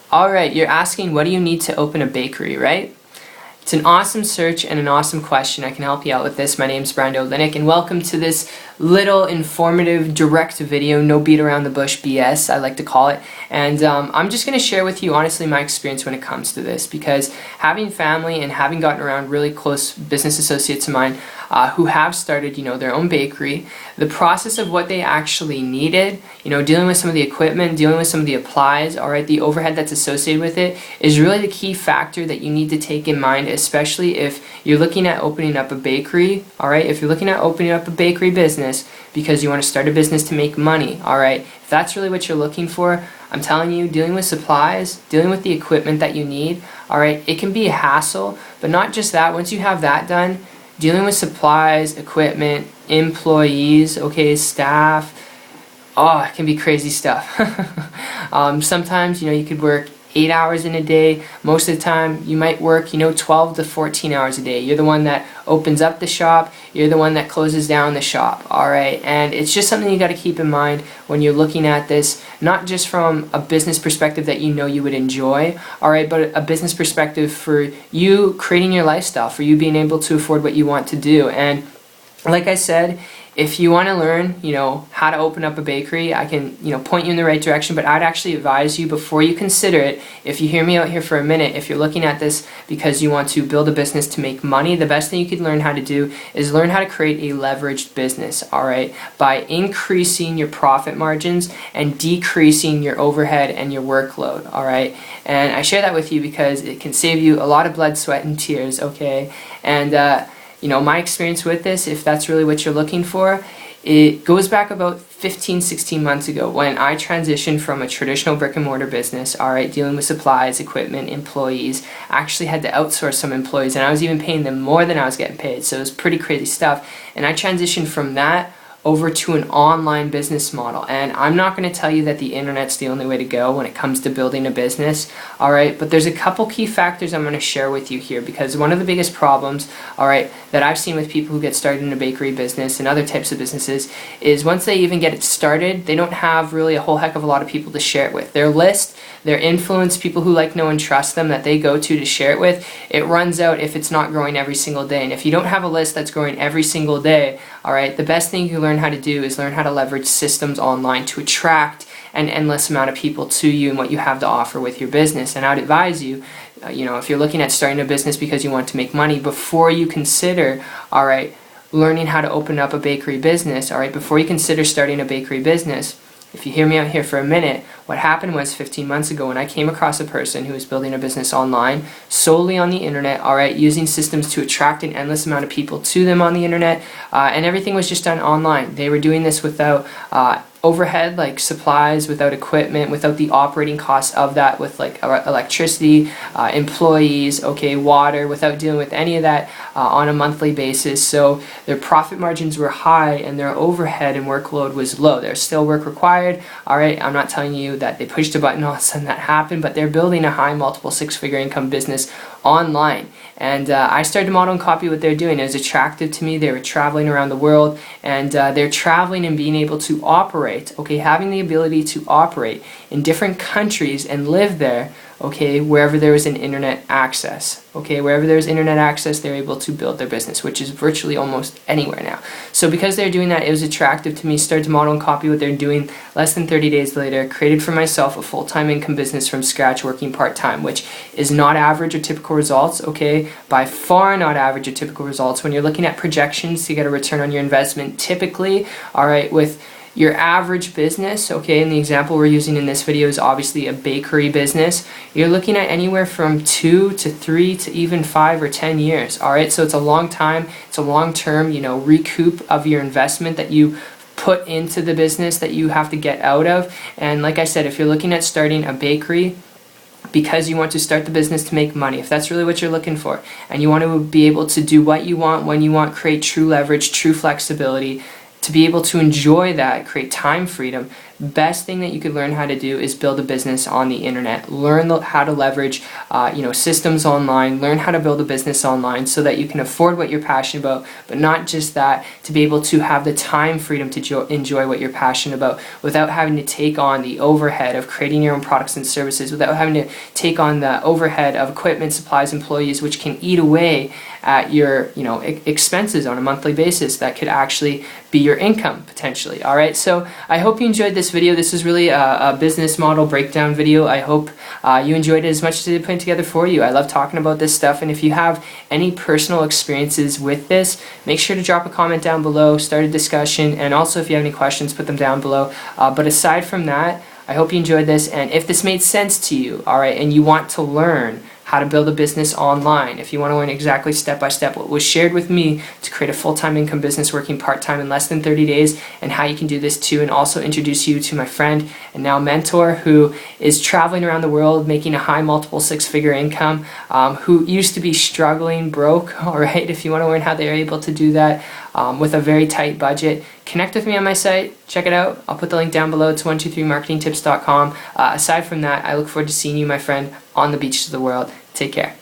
Alright, you're asking what do you need to open a bakery, right? It's an awesome search and an awesome question. I can help you out with this. My name's Brando Linick, and welcome to this little informative direct video, no beat around the bush BS, I like to call it. And I'm just going to share with you honestly my experience when it comes to this, because having family and having gotten around really close business associates of mine who have started, their own bakery, the process of what they actually needed, dealing with some of the equipment, dealing with some of the applies, the overhead that's associated with it is really the key factor that you need to take in mind, especially if you're looking at opening up a bakery, if you're looking at opening up a bakery business because you want to start a business to make money, if that's really what you're looking for, I'm telling you, dealing with supplies, dealing with the equipment that you need, it can be a hassle, but not just that. Once you have that done, dealing with supplies, equipment, employees, staff, it can be crazy stuff. Sometimes, you could work 8 hours in a day. Most of the time, you might work, 12 to 14 hours a day. You're the one that opens up the shop. You're the one that closes down the shop, And it's just something you got to keep in mind when you're looking at this, not just from a business perspective that you would enjoy, but a business perspective for you creating your lifestyle, for you being able to afford what you want to do. And like I said, if you want to learn, how to open up a bakery, I can, point you in the right direction, but I'd actually advise you before you consider it, if you hear me out here for a minute, if you're looking at this because you want to build a business to make money, the best thing you could learn how to do is learn how to create a leveraged business, by increasing your profit margins and decreasing your overhead and your workload, And I share that with you because it can save you a lot of blood, sweat, and tears, And, my experience with this, if that's really what you're looking for, it goes back about 15, 16 months ago when I transitioned from a traditional brick and mortar business, dealing with supplies, equipment, employees. I actually had to outsource some employees, and I was even paying them more than I was getting paid, so it was pretty crazy stuff. And I transitioned from that over to an online business model. And I'm not going to tell you that the internet's the only way to go when it comes to building a business, but there's a couple key factors I'm going to share with you here, because one of the biggest problems, that I've seen with people who get started in a bakery business and other types of businesses is once they even get it started, they don't have really a whole heck of a lot of people to share it with. Their list, their influence, people who like, know, and trust them that they go to share it with, it runs out if it's not growing every single day. And if you don't have a list that's growing every single day, the best thing you can learn how to do is learn how to leverage systems online to attract an endless amount of people to you and what you have to offer with your business. And I'd advise you, if you're looking at starting a business because you want to make money, before you consider, learning how to open up a bakery business, before you consider starting a bakery business, if you hear me out here for a minute, what happened was 15 months ago when I came across a person who was building a business online, solely on the internet, using systems to attract an endless amount of people to them on the internet, and everything was just done online. They were doing this without overhead, like supplies, without equipment, without the operating costs of that, with like electricity, employees, water, without dealing with any of that on a monthly basis. So their profit margins were high and their overhead and workload was low. There's still work required, I'm not telling you that they pushed a button all of a sudden that happened, but they're building a high multiple six-figure income business online. And I started to model and copy what they're doing. It was attractive to me. They were traveling around the world, and they're traveling and being able to operate, having the ability to operate in different countries and live there, wherever there was an internet access. Wherever there's internet access, they're able to build their business, which is virtually almost anywhere now. So because they're doing that, it was attractive to me. Started to model and copy what they're doing. Less than 30 days later, created for myself a full-time income business from scratch, working part-time, which is not average or typical results, By far not average or typical results. When you're looking at projections to get a return on your investment, typically, with your average business, and the example we're using in this video is obviously a bakery business, you're looking at anywhere from 2 to 3 to even 5 or 10 years, So it's a long time, it's a long-term, recoup of your investment that you put into the business that you have to get out of. And like I said, if you're looking at starting a bakery because you want to start the business to make money, if that's really what you're looking for, and you want to be able to do what you want, when you want, create true leverage, true flexibility, to be able to enjoy that, create time freedom, best thing that you could learn how to do is build a business on the internet. Learn how to leverage systems online, learn how to build a business online so that you can afford what you're passionate about, but not just that, to be able to have the time freedom to enjoy what you're passionate about without having to take on the overhead of creating your own products and services, without having to take on the overhead of equipment, supplies, employees, which can eat away at your expenses on a monthly basis that could actually be your income potentially. All right, so I hope you enjoyed this video. This is really a business model breakdown video. I hope you enjoyed it as much as I put it together for you. I love talking about this stuff, and if you have any personal experiences with this, make sure to drop a comment down below, start a discussion, and also if you have any questions, put them down below. But aside from that, I hope you enjoyed this, and if this made sense to you, all right, and you want to learn how to build a business online, if you want to learn exactly step by step what was shared with me to create a full-time income business working part-time in less than 30 days, and how you can do this too, and also introduce you to my friend and now mentor who is traveling around the world making a high multiple six-figure income, who used to be struggling broke, all right, if you want to learn how they're able to do that with a very tight budget, connect with me on my site, check it out. I'll put the link down below. It's 123marketingtips.com. Aside from that, I look forward to seeing you, my friend, on the beaches of the world. Take care.